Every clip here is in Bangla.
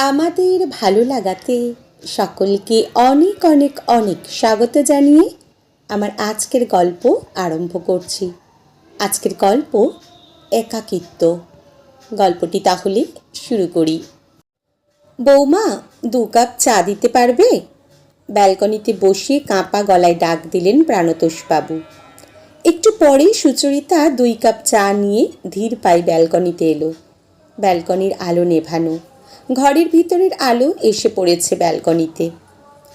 আমাদের ভালো লাগাতে সকলকে অনেক অনেক অনেক স্বাগত জানিয়ে আমার আজকের গল্প আরম্ভ করছি। আজকের গল্প একাকিত্ব। গল্পটি তাহলে শুরু করি। বৌমা, 2 কাপ চা দিতে পারবে? ব্যালকনিতে বসে কাঁপা গলায় ডাক দিলেন প্রাণতোষবাবু। একটু পরেই সুচরিতা 2 কাপ চা নিয়ে ধীর পায়ে ব্যালকনিতে এলো। ব্যালকনির আলো নেভানো, ঘরের ভিতরের আলো এসে পড়েছে ব্যালকনিতে।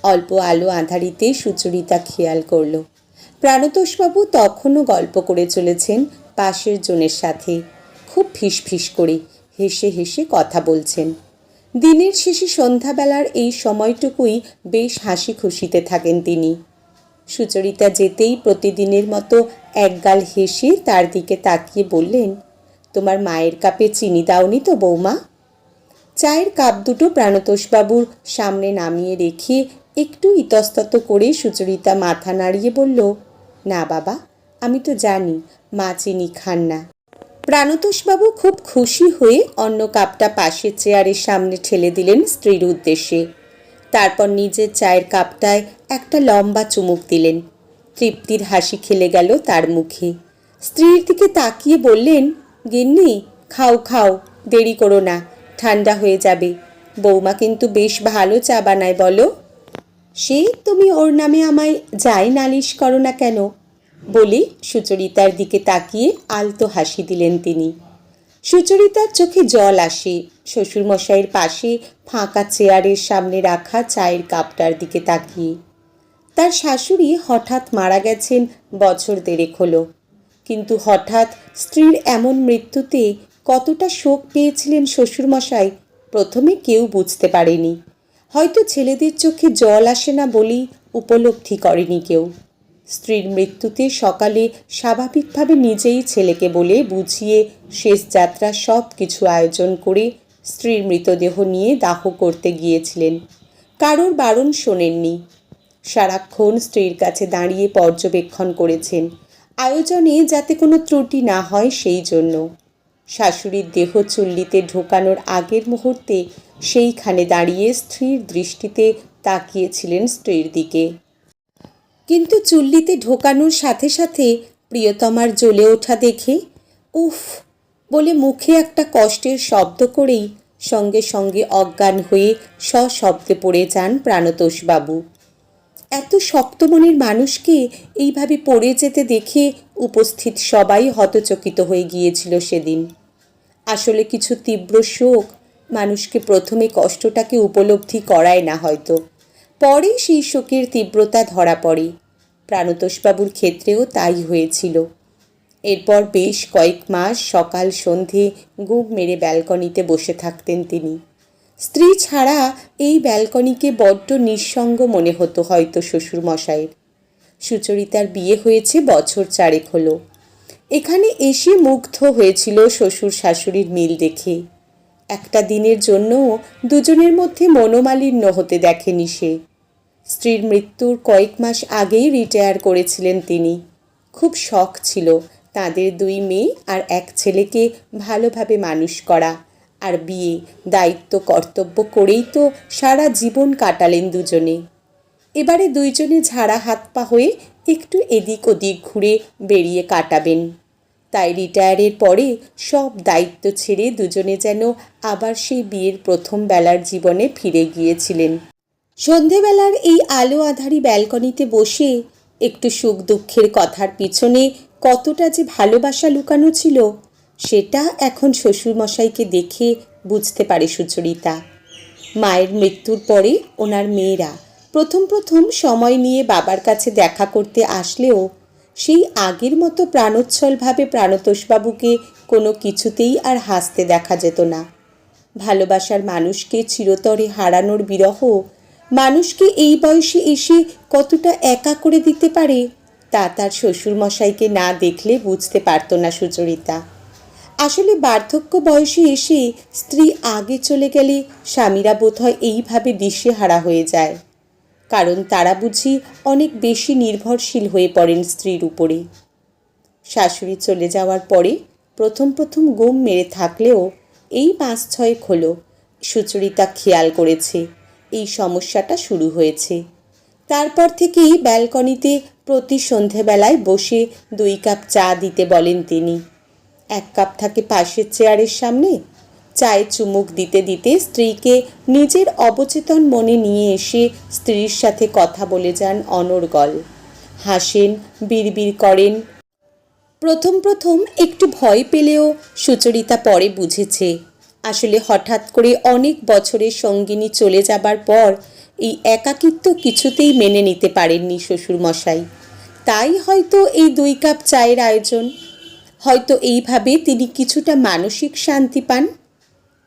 অল্প আলো আঁধারিতে সুচরিতা খেয়াল করল প্রাণতোষবাবু তখনও গল্প করে চলেছেন পাশের জনের সাথে। খুব ফিসফিস করে হেসে হেসে কথা বলছেন। দিনের শেষে সন্ধ্যাবেলার এই সময়টুকুই বেশ হাসি খুশিতে থাকেন তিনি। সুচরিতা যেতেই প্রতিদিনের মতো একগাল হেসে তার দিকে তাকিয়ে বললেন, তোমার মায়ের কাপে চিনি দাওনি তো বৌমা? চায়ের কাপ দুটো প্রাণতোষবাবুর সামনে নামিয়ে রেখে একটু ইতস্তত করে সুচরিতা মাথা নাড়িয়ে বলল, না বাবা, আমি তো জানি মা চিনি খান না। প্রাণতোষবাবু খুব খুশি হয়ে অন্য কাপটা পাশের চেয়ারের সামনে ঠেলে দিলেন স্ত্রীর উদ্দেশ্যে। তারপর নিজের চায়ের কাপটায় একটা লম্বা চুমুক দিলেন। তৃপ্তির হাসি খেলে গেল তার মুখে। স্ত্রীর দিকে তাকিয়ে বললেন, গিন্নি, খাও খাও, দেরি করো না, ঠান্ডা হয়ে যাবে। বৌমা কিন্তু বেশ ভালো চা বানায় বলো। সে তুমি ওর নামে আমায় যাই নালিশ করো না কেন, বলে সুচরিতার দিকে তাকিয়ে আলতো হাসি দিলেন তিনি। সুচরিতার চোখে জল আসে শ্বশুরমশাইয়ের পাশে ফাঁকা চেয়ারের সামনে রাখা চায়ের কাপটার দিকে তাকিয়ে। তার শাশুড়ি হঠাৎ মারা গেছেন বছর 1.5 হলো, কিন্তু হঠাৎ স্ত্রীর এমন মৃত্যুতে কতটা শোক পেয়েছিলেন শ্বশুরমশাই প্রথমে কেউ বুঝতে পারেনি। হয়তো ছেলেদের চোখে জল আসে না বলেই উপলব্ধি করেনি কেউ। স্ত্রীর মৃত্যুতে সকালে স্বাভাবিকভাবে নিজেই ছেলেকে বলে বুঝিয়ে শেষ যাত্রা সব কিছু আয়োজন করে স্ত্রীর মৃতদেহ নিয়ে দাহ করতে গিয়েছিলেন। কারোর বারণ শোনেননি। সারাক্ষণ স্ত্রীর কাছে দাঁড়িয়ে পর্যবেক্ষণ করেছেন, আয়োজনে যাতে কোনো ত্রুটি না হয় সেই জন্য। শাশুড়ির দেহ চুল্লিতে ঢোকানোর আগের মুহূর্তে সেইখানে দাঁড়িয়ে স্থির দৃষ্টিতে তাকিয়েছিলেন স্ত্রীর দিকে। কিন্তু চুল্লিতে ঢোকানোর সাথে সাথে প্রিয়তমার জ্বলে ওঠা দেখে উফ বলে মুখে একটা কষ্টের শব্দ করেই সঙ্গে সঙ্গে অজ্ঞান হয়ে সশব্দে পড়ে যান প্রাণতোষবাবু। এত শক্ত মনের মানুষকে এইভাবে পড়ে যেতে দেখে উপস্থিত সবাই হতচকিত হয়ে গিয়েছিল সেদিন। আসলে কিছু তীব্র শোক মানুষকে প্রথমে কষ্টটাকে উপলব্ধি করায় না, হয়তো পরে সেই শোকের তীব্রতা ধরা পড়ে। প্রাণতোষবাবুর ক্ষেত্রেও তাই হয়েছিল। এরপর বেশ কয়েক মাস সকাল সন্ধে গুম মেরে ব্যালকনিতে বসে থাকতেন তিনি। স্ত্রী ছাড়া এই ব্যালকনিকে বড্ড নিঃসঙ্গ মনে হতো হয়তো শ্বশুরমশাইয়ের। সুচরিতার বিয়ে হয়েছে বছর 4 হলো। এখানে এসে মুগ্ধ হয়েছিল শ্বশুর শাশুড়ির মিল দেখে। একটা দিনের জন্যও দুজনের মধ্যে মনোমালিন্য হতে দেখেনি সে। স্ত্রীর মৃত্যুর কয়েক মাস আগেই রিটায়ার করেছিলেন তিনি। খুব শখ ছিল তাদের 2 মেয়ে আর 1 ছেলেকে ভালোভাবে মানুষ করা, আর বিয়ে, দায়িত্ব, কর্তব্য করেই তো সারা জীবন কাটালেন দুজনে। এবারে দুইজনে ঝাড়া হাত পা হয়ে একটু এদিক ওদিক ঘুরে বেরিয়ে কাটাবেন। তাই রিটায়ারের পরে সব দায়িত্ব ছেড়ে দুজনে যেন আবার সেই বিয়ের প্রথম বেলার জীবনে ফিরে গিয়েছিলেন। সন্ধেবেলার এই আলো আধারি ব্যালকনিতে বসে একটু সুখ দুঃখের কথার পিছনে কতটা যে ভালোবাসা লুকানো ছিল সেটা এখন শ্বশুরমশাইকে দেখে বুঝতে পারে সুচরিতা। মায়ের মৃত্যুর পরে ওনার মেয়েরা প্রথম প্রথম সময় নিয়ে বাবার কাছে দেখা করতে আসলেও সেই আগের মতো প্রাণোচ্ছলভাবে প্রাণতোষবাবুকে কোনো কিছুতেই আর হাসতে দেখা যেত না। ভালোবাসার মানুষকে চিরতরে হারানোর বিরহ মানুষকে এই বয়সে এসে কতটা একা করে দিতে পারে তা তার শ্বশুরমশাইকে না দেখলে বুঝতে পারত না সুচরিতা। আসলে বার্ধক্য বয়সে এসে স্ত্রী আগে চলে গেলে স্বামীরা বোধহয় এইভাবে দিশেহারা হয়ে যায়, কারণ তারা বুঝি অনেক বেশি নির্ভরশীল হয়ে পড়েন স্ত্রীর উপরে। শাশুড়ি চলে যাওয়ার পরে প্রথম প্রথম গুম মেরে থাকলেও এই 5-6 হলো সুচরিতা খেয়াল করেছে এই সমস্যাটা শুরু হয়েছে। তারপর থেকেই ব্যালকনিতে প্রতি সন্ধেবেলায় বসে 2 কাপ চা দিতে বলেন তিনি। 1 কাপ থাকে পাশের চেয়ারের সামনে। চায়ে চুমুক দিতে দিতে স্ত্রীকে নিজের অবচেতন মনে নিয়ে এসে স্ত্রীর সাথে কথা বলে যান অনর্গল। হাসেন, বিড়বিড় করেন। প্রথম প্রথম একটু ভয় পেলেও সুচরিতা পরে বুঝেছে আসলে হঠাৎ করে অনেক বছরের সঙ্গিনী চলে যাবার পর এই একাকিত্ব কিছুতেই মেনে নিতে পারেননি শ্বশুরমশাই। তাই হয়তো এই 2 কাপ চায়ের আয়োজন। হয়তো এইভাবে তিনি কিছুটা মানসিক শান্তি পান।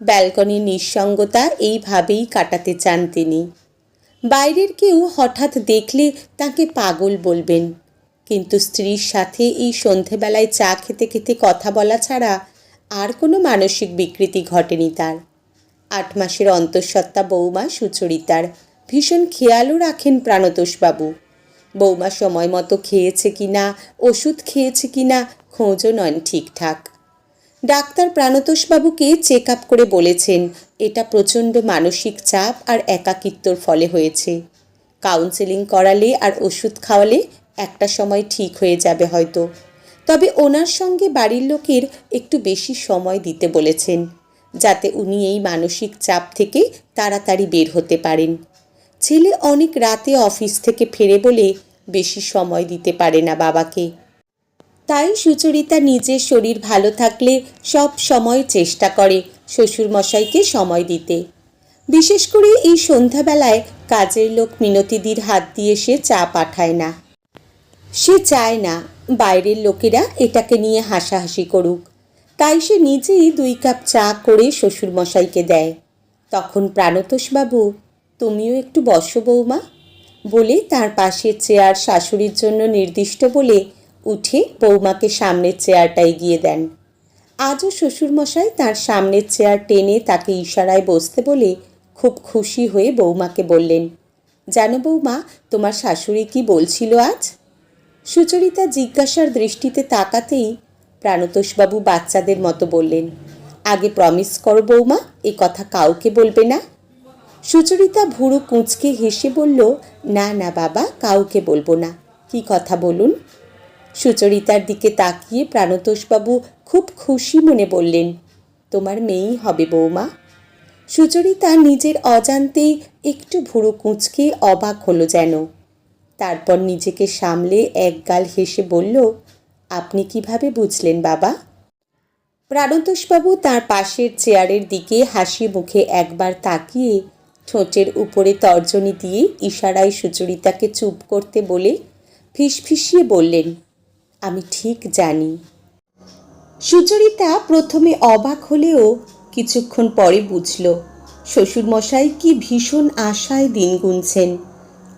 ব্যালকনির নিঃসঙ্গতা এইভাবেই কাটাতে চান তিনি। বাইরের কেউ হঠাৎ দেখলে তাকে পাগল বলবেন, কিন্তু স্ত্রীর সাথে এই সন্ধেবেলায় চা খেতে খেতে কথা বলা ছাড়া আর কোনো মানসিক বিকৃতি ঘটেনি তার। 8 মাসের অন্তঃসত্ত্বা বৌমা সুচরিতার ভীষণ খেয়ালও রাখেন প্রাণতোষবাবু। বৌমা সময় মতো খেয়েছে কিনা, ওষুধ খেয়েছে কিনা খোঁজও নন ঠিকঠাক। ডাক্তার প্রাণতোষবাবুকে চেক আপ করে বলেছেন এটা প্রচণ্ড মানসিক চাপ আর একাকিত্বর ফলে হয়েছে। কাউন্সেলিং করালে আর ওষুধ খাওয়ালে একটা সময় ঠিক হয়ে যাবে হয়তো। তবে ওনার সঙ্গে বাড়ির লোকের একটু বেশি সময় দিতে বলেছেন, যাতে উনি এই মানসিক চাপ থেকে তাড়াতাড়ি বের হতে পারেন। ছেলে অনেক রাতে অফিস থেকে ফেরে বলে বেশি সময় দিতে পারে না বাবাকে। তাই সুচরিতা নিজের শরীর ভালো থাকলে সব সময় চেষ্টা করে শ্বশুরমশাইকে সময় দিতে। বিশেষ করে এই সন্ধ্যাবেলায় কাজের লোক মিনতিদির হাত দিয়ে সে চা পাঠায় না। সে চায় না বাইরের লোকেরা এটাকে নিয়ে হাসাহাসি করুক। তাই সে নিজেই 2 কাপ চা করে শ্বশুরমশাইকে দেয়। তখন প্রাণতোষবাবু, তুমিও একটু বসো বৌমা বলে তার পাশের চেয়ার শাশুড়ির জন্য নির্দিষ্ট বলে উঠে বৌমাকে সামনের চেয়ারটা এগিয়ে দেন। আজও শ্বশুরমশাই তার সামনের চেয়ার টেনে তাকে ইশারায় বসতে বলে খুব খুশি হয়ে বৌমাকে বললেন, জানো বৌমা, তোমার শাশুড়ি কি বলছিল আজ? সুচরিতা জিজ্ঞাসার দৃষ্টিতে তাকাতেই প্রাণতোষবাবু বাচ্চাদের মতো বললেন, আগে প্রমিস করো বৌমা, এ কথা কাউকে বলবে না। সুচরিতা ভুরু কুঁচকে হেসে বলল, না না বাবা, কাউকে বলবো না। কি কথা বলুন? সুচরিতার দিকে তাকিয়ে প্রাণতোষবাবু খুব খুশি মনে বললেন, তোমার মেয়েই হবে বৌমা। সুচরিতা নিজের অজান্তেই একটু ভুরু কুঁচকে অবাক হলো যেন। তারপর নিজেকে সামলে একগাল হেসে বলল, আপনি কিভাবে বুঝলেন বাবা? প্রাণতোষবাবু তার পাশের চেয়ারের দিকে হাসি মুখে একবার তাকিয়ে ঠোঁটের উপরে তর্জনী দিয়ে ইশারায় সুচরিতাকে চুপ করতে বলে ফিসফিসিয়ে বললেন, আমি ঠিক জানি। সুচরিতা প্রথমে অবাক হলেও কিছুক্ষণ পরে বুঝল শ্বশুরমশাই কি ভীষণ আশায় দিন গুনছেন।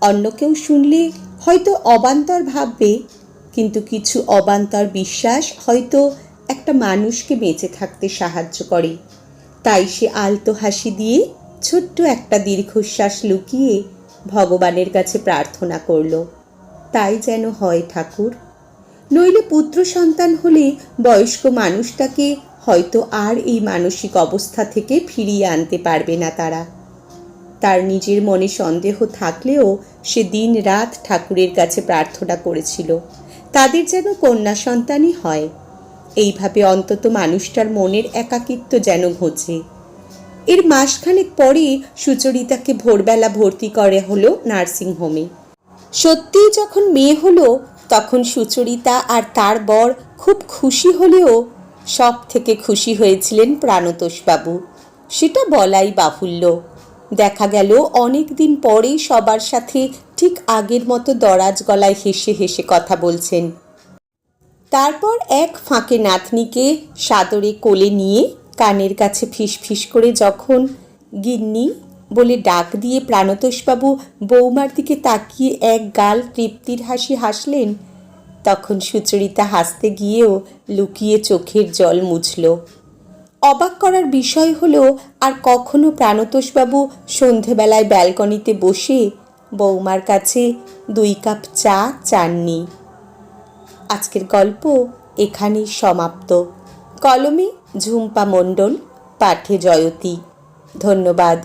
অন্য কেউ শুনলে হয়তো অবান্তর ভাববে, কিন্তু কিছু অবান্তর বিশ্বাস হয়তো একটা মানুষকে বেঁচে থাকতে সাহায্য করে। তাই সে আলতো হাসি দিয়ে ছোট্ট একটা দীর্ঘশ্বাস লুকিয়ে ভগবানের কাছে প্রার্থনা করল, তাই যেন হয় ঠাকুর। নইলে পুত্র সন্তান হলে বয়স্ক মানুষটাকে হয়তো আর এই মানসিক অবস্থা থেকে ফিরিয়ে আনতে পারবে না তারা। তার নিজের মনে সন্দেহ থাকলেও সে দিন রাত ঠাকুরের কাছে প্রার্থনা করেছিল তাদের যেন কন্যা সন্তানই হয়। এইভাবে অন্তত মানুষটার মনের একাকিত্ব যেন ঘোচে। এর মাসখানেক পরে সুচরিতাকে ভোরবেলা ভর্তি করে হলো নার্সিংহোমে। সত্যিই যখন মেয়ে হলো তখন সুচরিতা আর তার বর খুব খুশি হলেও সব থেকে খুশি হয়েছিলেন প্রাণতোষবাবু, সেটা বলাই বাহুল্য। দেখা গেল অনেক দিন পরেই সবার সাথে ঠিক আগের মতো দরাজ গলায় হেসে হেসে কথা বলছেন। তারপর এক ফাঁকে নাতনিকে সাদরে কোলে নিয়ে কানের কাছে ফিসফিস করে যখন গিন্নি বলে ডাক দিয়ে প্রাণতোষবাবু বৌমার দিকে তাকিয়ে এক গাল তৃপ্তির হাসি হাসলেন, তখন সুচরিতা হাসতে গিয়েও লুকিয়ে চোখের জল মুছল। অবাক করার বিষয় হলো আর কখনো প্রাণতোষবাবু সন্ধেবেলায় ব্যালকনিতে বসে বৌমার কাছে 2 কাপ চা চাননি। আজকের গল্প এখানেই সমাপ্ত। কলমে ঝুম্পা মণ্ডল, পাঠে জয়তী। ধন্যবাদ।